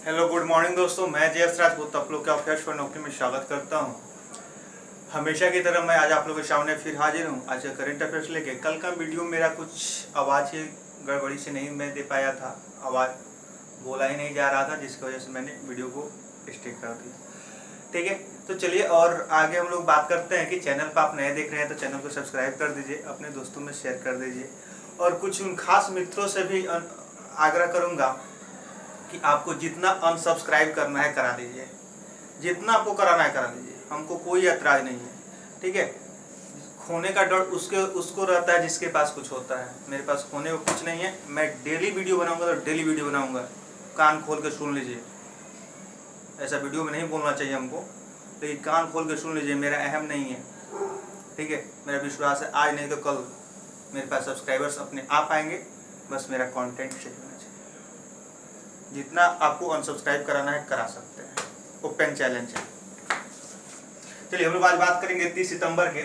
Hello good morning दोस्तों, मैं जयस राजपूत आप लोग का फ्रेश फॉर नौकरी में स्वागत करता हूं। हमेशा की तरह मैं आज आप लोगों के सामने फिर हाजिर हूं। आज का करंट अफेयर्स लेके कल का वीडियो मेरा कुछ आवाज़ की गड़बड़ी से नहीं मैं दे पाया था, आवाज़ बोला ही नहीं जा रहा था, जिसकी वजह से मैंने वीडियो को स्टिक कर दिया। ठीक है, तो चलिए और आगे हम लोग बात करते हैं कि चैनल पर आप नए देख रहे हैं तो चैनल को सब्सक्राइब कर दीजिए, अपने दोस्तों में शेयर कर दीजिए और कुछ उन खास मित्रों से भी आग्रह करूँगा कि आपको जितना अनसब्सक्राइब करना है करा लीजिए, जितना आपको कराना है करा लीजिए, हमको कोई ऐतराज़ नहीं है। ठीक है, खोने का डर उसको रहता है जिसके पास कुछ होता है। मेरे पास खोने को कुछ नहीं है। मैं डेली वीडियो बनाऊंगा तो डेली वीडियो बनाऊंगा, कान खोल के सुन लीजिए। ऐसा वीडियो में नहीं बोलना चाहिए हमको, लेकिन कान खोल के सुन लीजिए, मेरा अहम नहीं है। ठीक है, मेरा विश्वास है आज नहीं तो कल मेरे पास सब्सक्राइबर्स अपने आप आएंगे, बस मेरा कंटेंट सही होना चाहिए। जितना आपको अनसब्सक्राइब कराना है करा सकते हैं, ओपन चैलेंज है। चलिए हम लोग आज बात करेंगे 30 सितंबर के,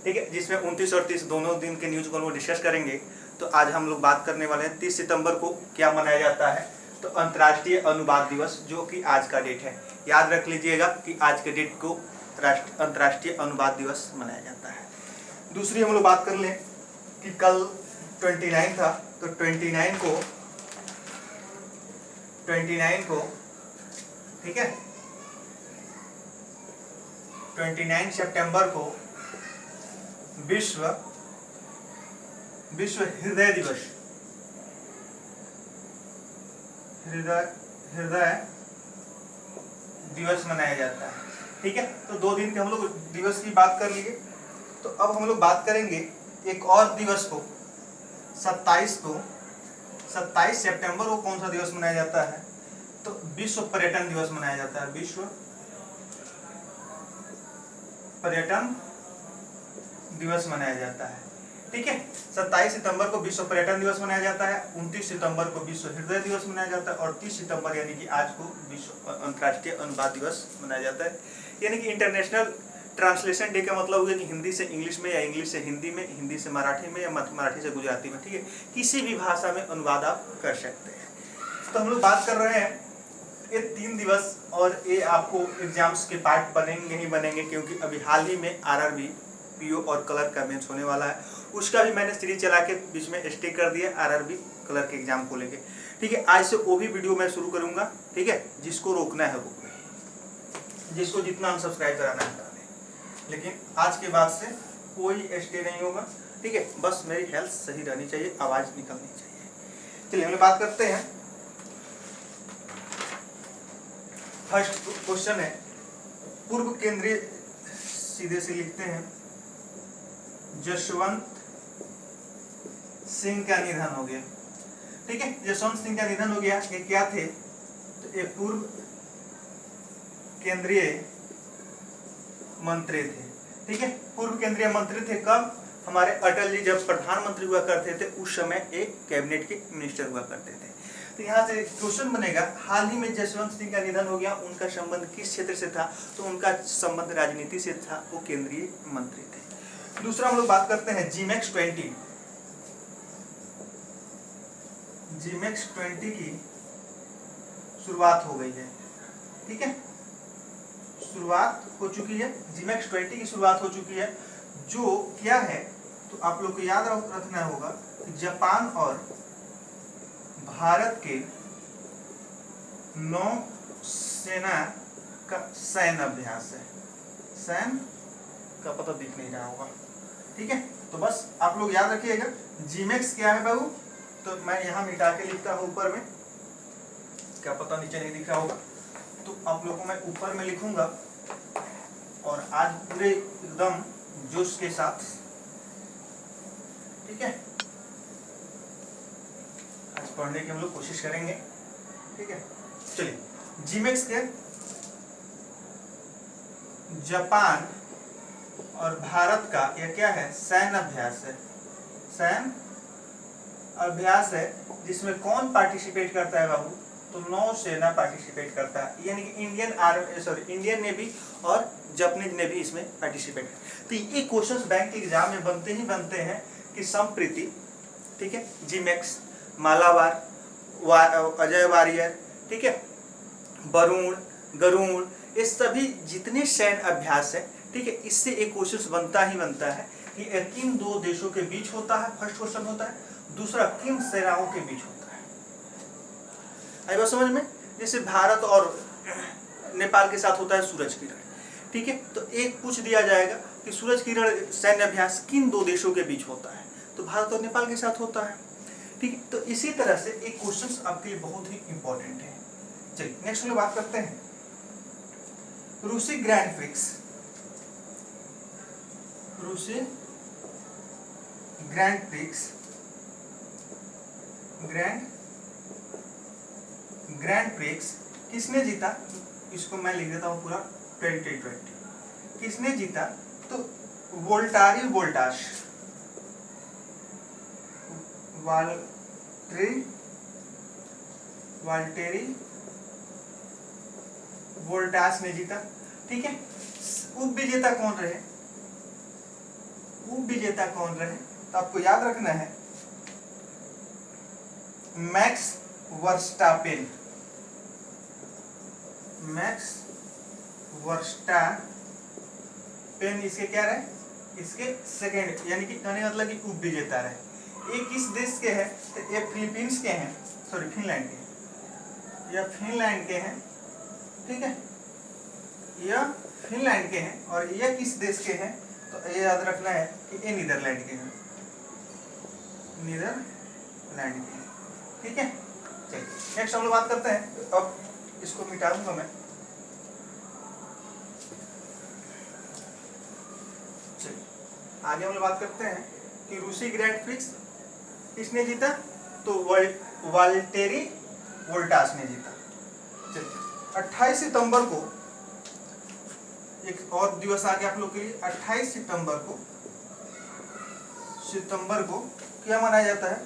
ठीक है, जिसमें 29 और 30 दोनों दिन के न्यूज़ को हम लोग डिस्कस करेंगे। तो आज हम लोग बात करने वाले हैं 30 सितंबर को क्या मनाया जाता है। तो अंतर्राष्ट्रीय अनुवाद दिवस, जो कि आज का डेट है, याद रख लीजिएगा कि आज के डेट को अंतर्राष्ट्रीय अनुवाद दिवस मनाया जाता है। दूसरी हम लोग बात कर लें कि कल 29 था, तो 29 को ठीक है 29 सितंबर को विश्व हृदय दिवस, हृदय दिवस मनाया जाता है। ठीक है, तो 2 दिन के हम लोग दिवस की बात कर लिए। तो अब हम लोग बात करेंगे एक और दिवस को, 27 सितंबर को कौन सा दिवस मनाया जाता है। तो विश्व पर्यटन दिवस मनाया जाता है। विश्व पर्यटन दिवस मनाया जाता है। ठीक है, 27 सितंबर को विश्व पर्यटन दिवस मनाया जाता है, 29 सितंबर को विश्व हृदय दिवस मनाया जाता है और 30 सितंबर यानी कि आज को विश्व अंतर्राष्ट्रीय अनुवाद दिवस मनाया जाता है। यानी कि इंटरनेशनल ट्रांसलेशन डे का मतलब हुआ कि हिंदी से इंग्लिश में या इंग्लिश से हिंदी में, हिंदी से मराठी में या मराठी से गुजराती में, ठीक है, किसी भी भाषा में अनुवाद आप कर सकते हैं। तो हम लोग बात कर रहे हैं ये 3 दिवस, और ये आपको एग्जाम्स के पार्ट बनेंगे ही बनेंगे, क्योंकि अभी हाल ही में आरआरबी, पीओ और कलर का मेंस होने वाला है। उसका भी मैंने सीरीज चला के बीच में स्टे कर दिया, आरआरबी कलर के एग्जाम को लेके। ठीक है, आज से वो भी वीडियो मैं शुरू करूंगा। ठीक है, जिसको रोकना है रोक ले, जिसको जितना अनसब्सक्राइब कराना है करा ले, लेकिन आज के बाद से कोई स्टे नहीं होगा। ठीक है, बस मेरी हेल्थ सही रहनी चाहिए, आवाज़ निकलनी चाहिए। चलिए हम लोग बात करते हैं। फर्स्ट क्वेश्चन है, पूर्व केंद्रीय, सीधे से लिखते हैं, जसवंत सिंह का निधन हो गया। ठीक है, जसवंत सिंह का निधन हो गया। ये क्या थे? तो ये पूर्व केंद्रीय मंत्री थे। ठीक है, पूर्व केंद्रीय मंत्री थे। कब? हमारे अटल जी जब प्रधानमंत्री हुआ करते थे उस समय एक कैबिनेट के मिनिस्टर हुआ करते थे। तो यहाँ से क्वेश्चन बनेगा, हाल ही में जसवंत सिंह का निधन हो गया, उनका संबंध किस क्षेत्र से था? तो उनका संबंध राजनीति से था, वो केंद्रीय मंत्री थे। दूसरा हम लोग बात करते हैं जीमैक्स 20। जीमैक्स 20 की शुरुआत हो गई है। ठीक है, शुरुआत हो चुकी है, जीमैक्स 20 की शुरुआत हो चुकी है। जो क्या है, तो आप लोग को याद रखना होगा कि जापान और भारत के नौसेना का सैन्य अभ्यास है। सैन्य का पता दिख नहीं रहा होगा। ठीक है, तो बस आप लोग याद रखिएगा जीमैक्स क्या है बाबू। तो मैं यहाँ मिटा के लिखता हूँ ऊपर में, क्या पता नीचे नहीं दिख रहा होगा, तो आप लोगों को मैं ऊपर में लिखूंगा। और आज पूरे एकदम जोश के साथ, ठीक है, आज पढ़ने की हम लोग कोशिश करेंगे। ठीक है, चलिए जीमैक्स के जापान और भारत का यह क्या है? सैन्य अभ्यास है। सैन्य अभ्यास है, जिसमें कौन पार्टिसिपेट करता है बाबू? तो नौसेना पार्टिसिपेट करता है, यानी कि इंडियन नेवी और जापानीज नेवी इसमें पार्टिसिपेट। तो ये क्वेश्चंस बैंक के एग्जाम में बनते ही बनते हैं कि संप्रीति, ठीक है, जीमैक्स, मालाबार, अजय वारियर, ठीक है, वरुण, गरुड़, ये सभी जितने सैन्य अभ्यास है, ठीक है, इससे एक क्वेश्चन बनता ही बनता है कि ये किन दो देशों के बीच होता है, फर्स्ट क्वेश्चन होता है। दूसरा, किन सेनाओं के बीच होता है। आई बात समझ में। जैसे भारत और नेपाल के साथ होता है सूरज किरण, ठीक है, तो एक पूछ दिया जाएगा कि सूरज किरण सैन्य अभ्यास किन दो देशों के बीच होता है, तो भारत और नेपाल के साथ होता है, ठीक है। तो इसी तरह से एक क्वेश्चन आपके लिए बहुत ही इंपॉर्टेंट है। चलिए नेक्स्ट में बात करते हैं रूसी ग्रैंड प्रिक्स। रूसी ग्रैंड प्रिक्स, ग्रैंड प्रिक्स किसने जीता, इसको मैं लिख देता हूं पूरा 2020। किसने जीता, तो वोल्टारी वोल्टास, वाल्टेरी वोल्टास ने जीता, ठीक है। उप विजेता कौन रहे, उप विजेता कौन रहे, तो आपको याद रखना है मैक्स वर्स्टापेन, मैक्स वर्स्टापेन इसके क्या रहे, इसके सेकेंड, यानी कि कहने का मतलब कि उप विजेता रहे। ये किस देश के हैं, तो ये फिलीपींस के हैं, सॉरी फिनलैंड के, या फिनलैंड के हैं, ठीक है, यह फिनलैंड के हैं। और यह किस देश के हैं, तो ये याद रखना है कि ये नीदरलैंड के हैं, नीदरलैंड के हैं, ठीक है। चलिए नेक्स्ट हम लोग बात करते हैं, अब इसको मिटा दूंगा मैं। चलिए आगे हम लोग बात करते हैं कि रूसी ग्रैंड प्रिक्स किसने जीता, तो वाल्टेरी वोल्टास ने जीता। चलिए 28 सितंबर को एक और दिवस आ गया आप लोग के लिए। 28 सितंबर को क्या मनाया जाता है,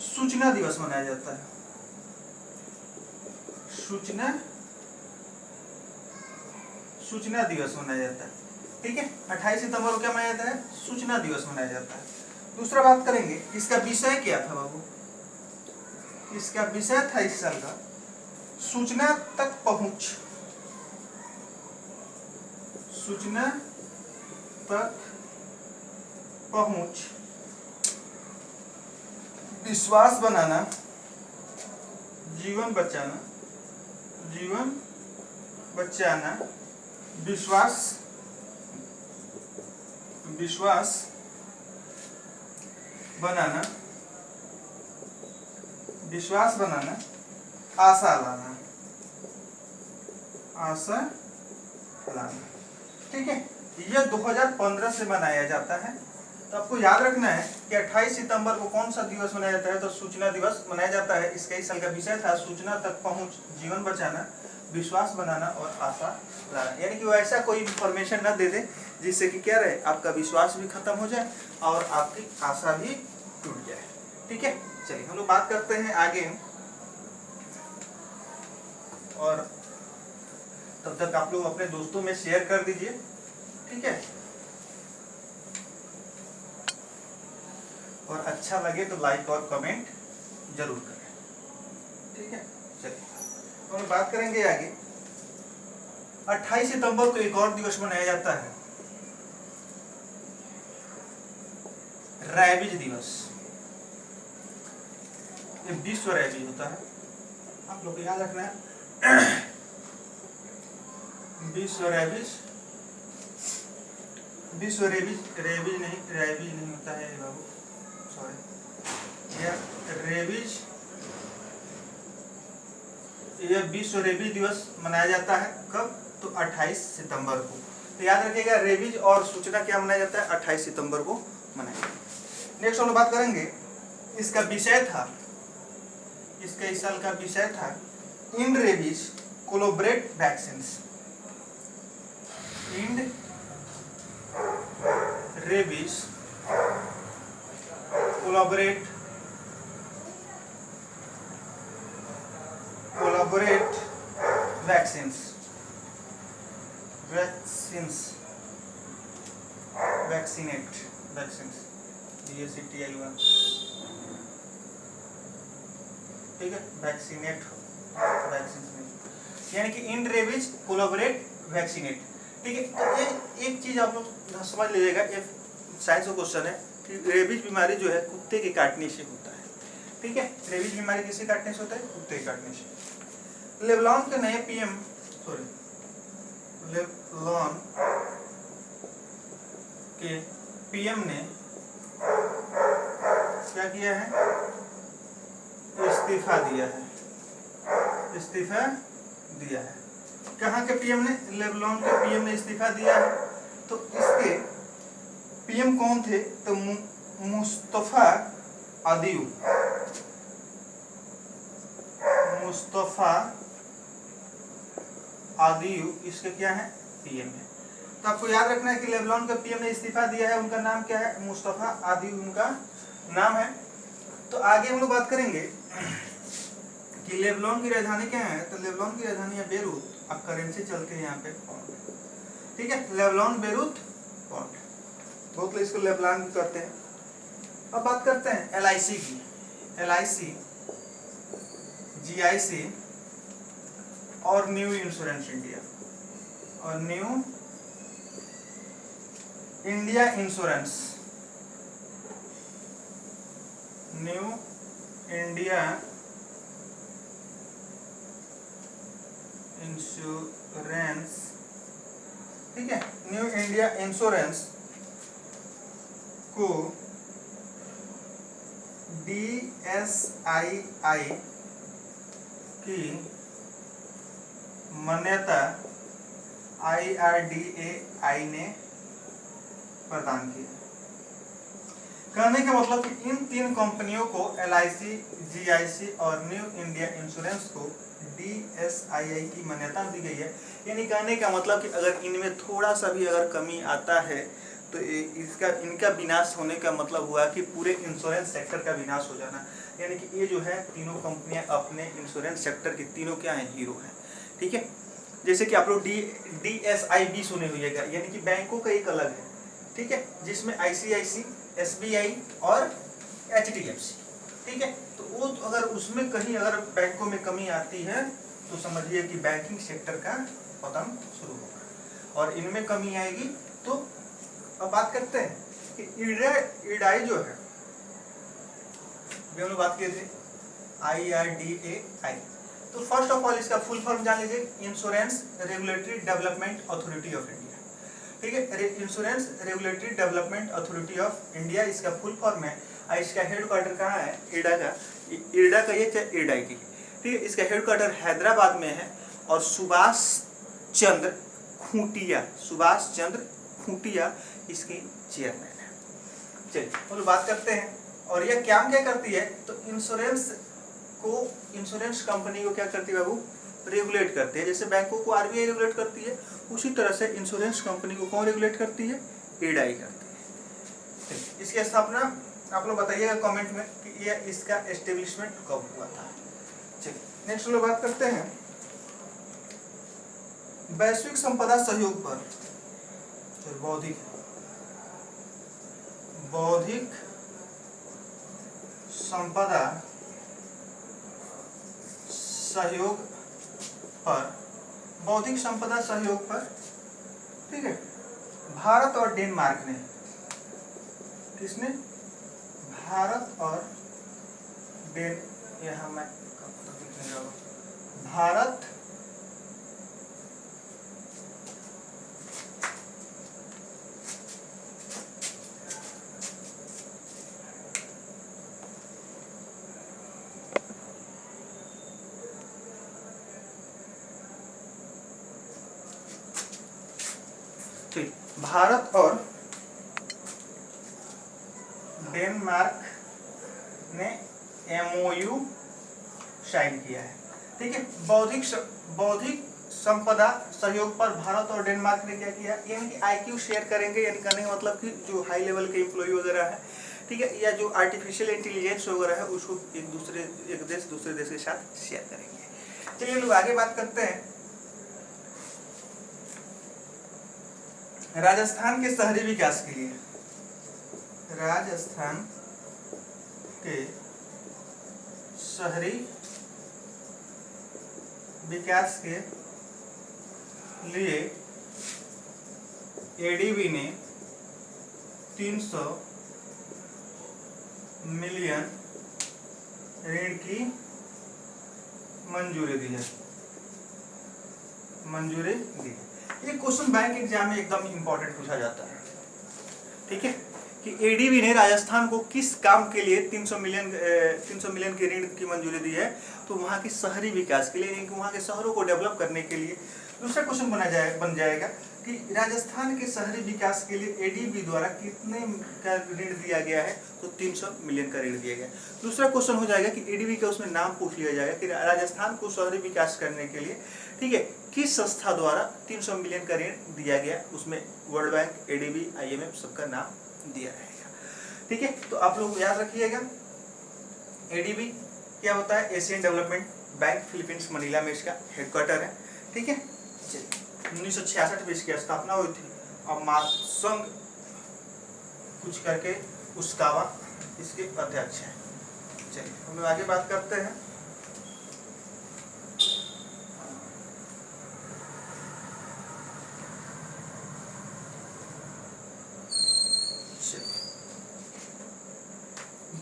सूचना दिवस मनाया जाता है। सूचना दिवस मनाया जाता है, ठीक है। 28 सितंबर को क्या मनाया जाता है, सूचना दिवस मनाया जाता है। दूसरा बात करेंगे, इसका विषय क्या था बाबू, इसका विषय था इस साल का सूचना तक पहुंच, सूचना तक पहुंच, विश्वास बनाना, जीवन बचाना, विश्वास बनाना, आशा लाना, ठीक है। यह 2015 से मनाया जाता है। तो आपको याद रखना है कि 28 सितंबर को कौन सा दिवस मनाया जाता है, तो सूचना दिवस मनाया जाता है। इसका इस साल का विषय था सूचना तक पहुंच, जीवन बचाना, विश्वास बनाना और आशा लाना। यानी कि वो ऐसा कोई इंफॉर्मेशन ना दे दे जिससे कि क्या रहे, आपका विश्वास भी खत्म हो जाए और आपकी आशा भी टूट जाए, ठीक है। चलिए हम लोग बात करते हैं आगे, और तब तक आप लोग अपने दोस्तों में शेयर कर दीजिए, ठीक है। और अच्छा लगे तो लाइक और कमेंट जरूर करें, ठीक है। चलिए हम बात करेंगे आगे। 28 सितंबर को एक और दिवस मनाया जाता है, रैबिज दिवस। ये विश्व रैबिज होता है, आप लोग को याद रखना है। विश्व रेबीज नहीं होता है बाबू, सॉरी, यह विश्व रेबीज दिवस मनाया जाता है कब, तो 28 सितंबर को। तो याद रखिएगा, रेबीज और सूचना क्या मनाया जाता है, 28 सितंबर को मनाया जाता है। नेक्स्ट हम लोग बात करेंगे, इसका विषय था, इसका इस साल का विषय था end rabies collaborate vaccines. End rabies collaborate vaccines, BACTION, ठीक है, वैक्सीनेट वैक्सीन में, यानी कि इन रेबीज कोलैबोरेट वैक्सीनेट। ठीक है, तो ये एक चीज आप लोग समझ लीजिएगा, ये साइंस का क्वेश्चन है कि रेबीज बीमारी जो है कुत्ते के काटने से होता है। ठीक है, रेबीज बीमारी किससे काटने से होता है? कुत्ते के काटने से। लेबनान के नए पीएम लेबनान के पीएम ने क्या किया है? इस्तीफा दिया है, इस्तीफा दिया है। कहाँ के पीएम ने? लेबनान के पीएम ने इस्तीफा दिया है। तो इसके पीएम कौन थे? तो मुस्तफा आदिउ, मुस्तफा आदिउ इसके क्या है? पीएम है। तो आपको याद रखना है कि लेबनान का पीएम ने इस्तीफा दिया है, उनका नाम क्या है? मुस्तफा आदिउ उनका नाम है। तो आगे हम लोग बात करेंगे कि लेबनान की राजधानी क्या है? तो लेबनान की राजधानी है बेरूत। अब करेंसी चलते हैं यहाँ पे पाउंड। ठीक है, लेबनान बेरूत पाउंड, बहुत लोग इसको लेबनान भी कहते हैं। अब बात करते हैं एलआईसी की। एलआईसी, जीआईसी और न्यू इंश्योरेंस इंडिया, और new India insurance, new India insurance. ठीक है, न्यू इंडिया इंश्योरेंस को DSII की मान्यता IRDAI ने प्रदान की। कहने का मतलब कि इन तीन कंपनियों को LIC, GIC और न्यू इंडिया इंश्योरेंस को DSII की मान्यता दी गई है। यानी कहने का मतलब कि अगर इनमें थोड़ा सा भी अगर कमी आता है तो इसका इनका विनाश होने का मतलब हुआ कि पूरे इंश्योरेंस सेक्टर का विनाश हो जाना। यानी कि ये जो है तीनों कंपनियां अपने इंश्योरेंस सेक्टर की तीनों क्या हैं? हीरो हैं। ठीक है, जैसे कि आप लोग DSIB सुने हुएगा, यानी कि बैंकों का एक अलग है। ठीक है, जिसमें ICIC, SBI और HDFC। ठीक है, तो वो अगर उसमें कहीं अगर बैंकों में कमी आती है तो समझिए कि बैंकिंग सेक्टर का पतन शुरू होगा, और इनमें कमी आएगी तो। अब बात करते हैं कि IRDAI जो है, हम लोग बात किए थे IRDAI। तो फर्स्ट ऑफ ऑल इसका फुल फॉर्म जान लीजिए, insurance regulatory development authority of India. ठीक है, insurance regulatory development authority of India इसका फुल फॉर्म है। और इसका हेडक्वार्टर कहाँ है? इरडा का। इरडा का ये क्या? इरडाई की। ठीक है, इसका हेडक्वार्टर हैदराबाद में है। और सुभाष चंद्र खूंटिया इसकी चेयरमैन है। चलिए तो बात करते हैं, और यह क्या करती है? तो इंश्योरेंस कंपनी को क्या करती है बाबू? रेगुलेट करती है। जैसे बैंकों को RBI रेगुलेट करती है, उसी तरह से इंश्योरेंस कंपनी को कौन रेगुलेट करती है? IRDAI करती है। इसकी स्थापना आप लोग बताइएगा कमेंट में कि यह इसका एस्टेब्लिशमेंट कब हुआ था। चलिए नेक्स्ट लोग बात करते हैं वैश्विक संपदा सहयोग पर। बौद्धिक संपदा सहयोग पर, बौद्धिक संपदा सहयोग पर। ठीक है, भारत और डेनमार्क ने, किसने? भारत और यहाँ मैं भारत भारत और डेनमार्क ने MOU साइन किया है। ठीक है, बौद्धिक संपदा सहयोग पर भारत और डेनमार्क ने क्या किया? यानी कि IQ शेयर करेंगे। यानी कहने का मतलब कि जो हाई लेवल के एम्प्लॉय वगैरह है, ठीक है, या जो आर्टिफिशियल इंटेलिजेंस वगैरह है, उसको एक देश दूसरे देश के साथ शेयर करेंगे। चलिए लोग आगे बात करते हैं राजस्थान के शहरी विकास के लिए। राजस्थान के शहरी विकास के लिए एडीबी ने 300 मिलियन ऋण की मंजूरी दी है। मंजूरी दी। ये क्वेश्चन बैंक एग्जाम में एकदम इंपॉर्टेंट पूछा जाता है, ठीक है, कि एडीबी ने राजस्थान को किस काम के लिए 300 मिलियन के ऋण की मंजूरी दी है, तो वहाँ के शहरी विकास के लिए, वहाँ के शहरों को डेवलप करने के लिए। दूसरा क्वेश्चन बन जाएगा कि राजस्थान के शहरी विकास के लिए एडीबी द्वारा कितने का ऋण दिया गया है, तो 300 मिलियन का ऋण दिया गया। दूसरा क्वेश्चन हो जाएगा कि एडीबी का उसमें नाम पूछ लिया जाएगा कि राजस्थान को शहरी विकास करने के लिए, ठीक है, किस संस्था द्वारा 300 मिलियन का ऋण दिया गया। उसमें वर्ल्ड बैंक, एडीबी, आईएमएफ सबका नाम दिया रहेगा, ठीक है। तो आप लोग याद रखिएगा एडीबी क्या होता है, Asian development bank, Philippines Manila में इसका हेडक्वार्टर है, ठीक है। 1966 में इसकी स्थापना हुई थी और मात्संग कुछ करके उस्कावा इसके अध्यक्ष हैं। चलिए हम लोग आगे बात करते हैं।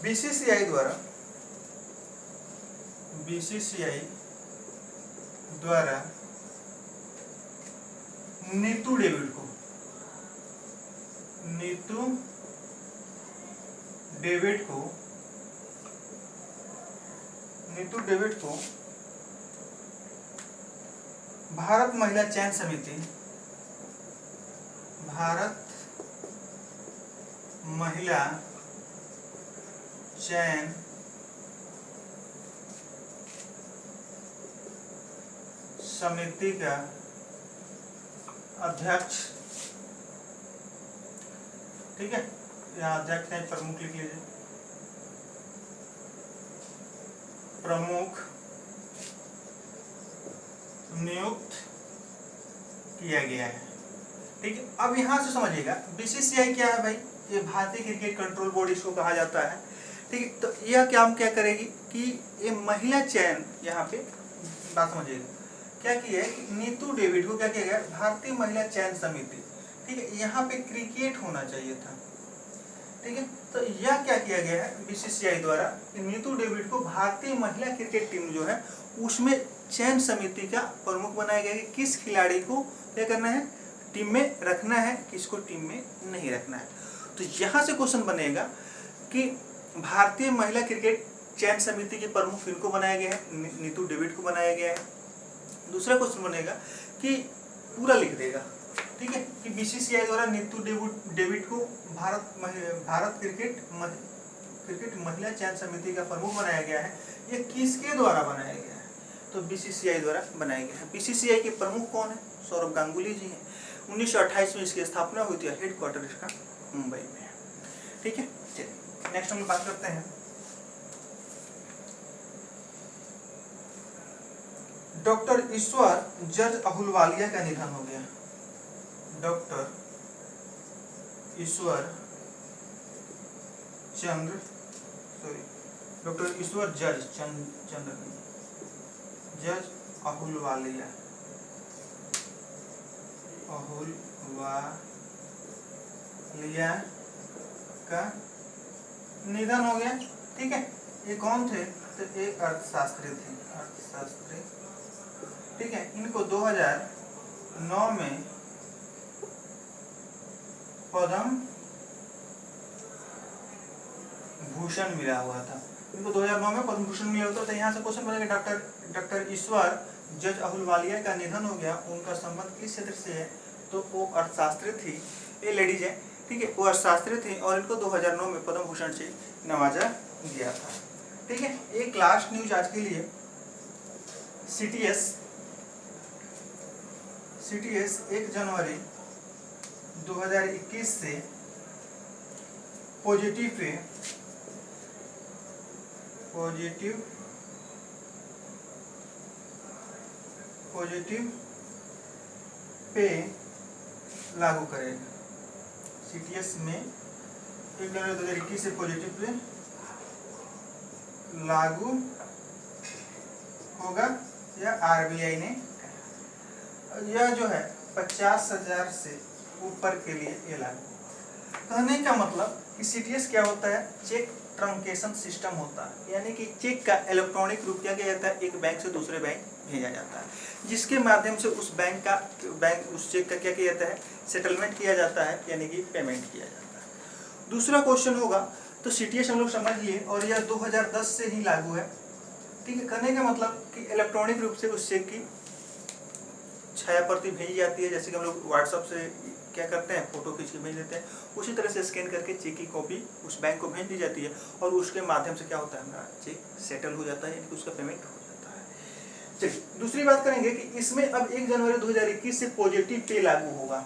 बीसीसीआई द्वारा नीतू डेविड को भारत महिला चयन समिति का अध्यक्ष, ठीक है, यहाँ अध्यक्ष नहीं प्रमुख लिख लीजिए, प्रमुख नियुक्त किया गया है, ठीक है। अब यहाँ से समझिएगा बीसीसीआई क्या है भाई, ये भारतीय क्रिकेट कंट्रोल बोर्ड इसको कहा जाता है, ठीक है। तो यह काम क्या करेगी कि ये महिला चयन, यहाँ पे बात समझिएगा क्या किया है कि नीतू डेविड को क्या किया गया, भारतीय महिला चयन समिति, ठीक है, यहाँ पे क्रिकेट होना चाहिए था, ठीक है। तो यह क्या किया गया है बीसीसीआई द्वारा, नीतू डेविड को भारतीय महिला क्रिकेट टीम जो है उसमें चयन समिति का प्रमुख बनाया गया है। किस खिलाड़ी को क्या करना है, टीम में रखना है, किसको टीम में नहीं रखना है। तो यहाँ से क्वेश्चन बनेगा कि भारतीय महिला क्रिकेट चयन समिति के प्रमुख इनको बनाया गया है, नीतू डेविड को बनाया गया है। दूसरा क्वेश्चन बनेगा कि पूरा लिख देगा, ठीक है, कि बीसीसीआई द्वारा नीतू डेविड को भारत क्रिकेट महिला चयन समिति का प्रमुख बनाया गया है। ये किसके द्वारा बनाया गया है, तो बीसीसीआई द्वारा बनाया गया है। बीसीसीआई के प्रमुख कौन है, सौरभ गांगुली जी हैं। 1928 में इसकी स्थापना हुई थी, हेडक्वार्टर इसका मुंबई में है, ठीक है। चलिए नेक्स्ट हम बात करते हैं डॉक्टर ईश्वर जज अहुलवालिया का निधन हो गया। डॉक्टर ईश्वर जज अहुलवालिया का निधन हो गया, ठीक है। ये कौन थे, तो एक अर्थशास्त्री थे, ठीक है। इनको 2009 में पद्म भूषण मिला हुआ था। इनको 2009 में पद्म भूषण मिला हुआ था। तो यहाँ से क्वेश्चन बनेगा डॉक्टर ईश्वर जज अहुलवालिया का निधन हो गया, उनका संबंध किस क्षेत्र से है, तो वो अर्थशास्त्री थी, ये लेडीज है, ठीक है, वो अर्थशास्त्री थी और इनको 2009 में पद्म भूषण से नवाजा गया था, ठीक है। एक लास्ट न्यूज आज के लिए, सीटीएस 1 जनवरी 2021 से पॉजिटिव पे लागू करेगा। सीटीएस में 1 जनवरी 2021 से पॉजिटिव पे लागू होगा या RBI ने कहा। यह जो है 50,000 से ऊपर के लिए ये लागू होगा। कहने का मतलब कि CTS क्या होता है, चेक ट्रंकेशन सिस्टम होता है, यानी कि चेक का इलेक्ट्रॉनिक रूप क्या किया जाता है, एक बैंक से दूसरे बैंक भेजा जाता है, जिसके माध्यम से उस बैंक उस चेक का क्या किया जाता है, सेटलमेंट किया जाता है, यानी कि पेमेंट किया जाता है। दूसरा क्वेश्चन होगा, तो CTS हम लोग समझ लिए और यह 2010 से ही लागू है, ठीक है। कहने का मतलब कि इलेक्ट्रॉनिक रूप से उस चेक की छाया प्रति भेजी जाती है, जैसे कि हम लोग व्हाट्सएप से क्या करते हैं, फोटो खींच के भेज देते हैं, उसी तरह से स्कैन करके चेक की कॉपी उस बैंक को भेज दी जाती है और उसके माध्यम से क्या होता है, हमारा चेक सेटल हो जाता है, यानी कि उसका पेमेंट हो जाता है। चलिए दूसरी बात करेंगे कि इसमें अब 1 जनवरी 2021 से पॉजिटिव पे लागू होगा,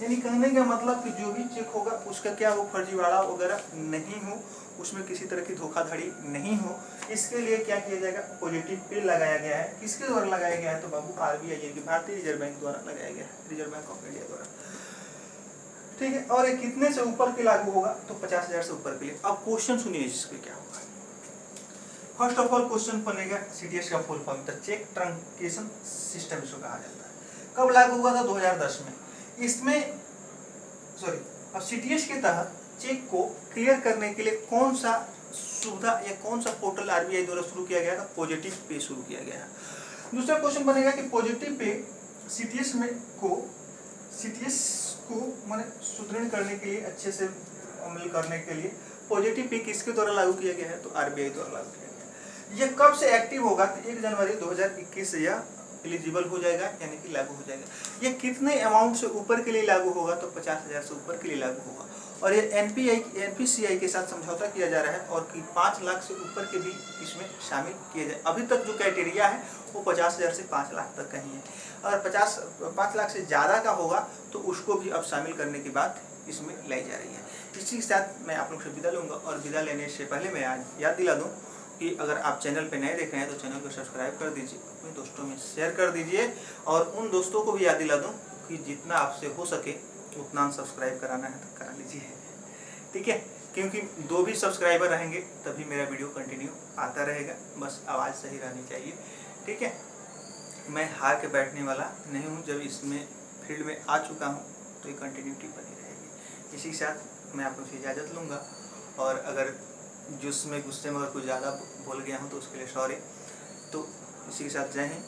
यानी कहने का मतलब कि जो भी चेक होगा उसका क्या हो, फर्जीवाड़ा वगैरह नहीं हो, उसमें किसी तरह की धोखाधड़ी नहीं हो, इसके लिए क्या किया जाएगा, पॉजिटिव पे लगाया गया है। किसके द्वारा लगाया गया है, तो बाबू RBI यानी कि भारतीय रिजर्व बैंक द्वारा लगाया गया है, रिजर्व बैंक ऑफ इंडिया द्वारा, ठीक है। और ये कितने से ऊपर के लागू होगा, तो 50,000 से ऊपर के लिए। अब क्वेश्चन सुनिए इसमें क्या होगा। फर्स्ट ऑफ ऑल क्वेश्चन बनेगा, CTS का फुल फॉर्म था चेक ट्रंकेशन सिस्टम इसको कहा जाता है। कब लागू हुआ था, 2010 में। इसमें सॉरी, अब CTS के तहत चेक को क्लियर करने के लिए कौन सा सुविधा या कौन सा पोर्टल RBI द्वारा शुरू किया गया था, पॉजिटिव पे शुरू किया गया है। दूसरा क्वेश्चन बनेगा कि पॉजिटिव पे CTS को माने सुदृढ़ करने के लिए, अच्छे से अमल करने के लिए पॉजिटिव पे किसके द्वारा लागू किया गया है, तो RBI द्वारा लागू किया गया। यह कब से एक्टिव होगा, तो 1 जनवरी 2021 से यह एलिजिबल हो जाएगा, यानी कि लागू हो जाएगा। ये कितने अमाउंट से ऊपर के लिए लागू होगा, तो 50,000 से ऊपर के लिए लागू होगा। और ये NPCI के साथ समझौता किया जा रहा है और कि 5 लाख से ऊपर के भी इसमें शामिल किए जाए। अभी तक जो क्राइटेरिया है वो 50,000 से 5 लाख तक का ही है, और 5 लाख से ज़्यादा का होगा तो उसको भी अब शामिल करने की बात इसमें लाई जा रही है। इसी के साथ मैं आप लोग से विदा लूँगा, और विदा लेने से पहले मैं आज याद दिला दूँ कि अगर आप चैनल पे नए देख रहे हैं तो चैनल को सब्सक्राइब कर दीजिए, अपने दोस्तों में शेयर कर दीजिए, और उन दोस्तों को भी याद दिला दूं कि जितना आपसे हो सके उतना सब्सक्राइब कराना है तो करा लीजिए, ठीक है। क्योंकि 2 भी सब्सक्राइबर रहेंगे तभी मेरा वीडियो कंटिन्यू आता रहेगा, बस आवाज़ सही रहनी चाहिए, ठीक है। मैं हार के बैठने वाला नहीं हूँ, जब इसमें फील्ड में आ चुका हूँ तो ये कंटिन्यूटी बनी रहेगी। इसी के साथ मैं आप लोग से इजाज़त लूँगा, और अगर जिसमें गुस्से में अगर कुछ ज़्यादा बोल गया हूँ तो उसके लिए सॉरी। तो इसी के साथ जय हिंद।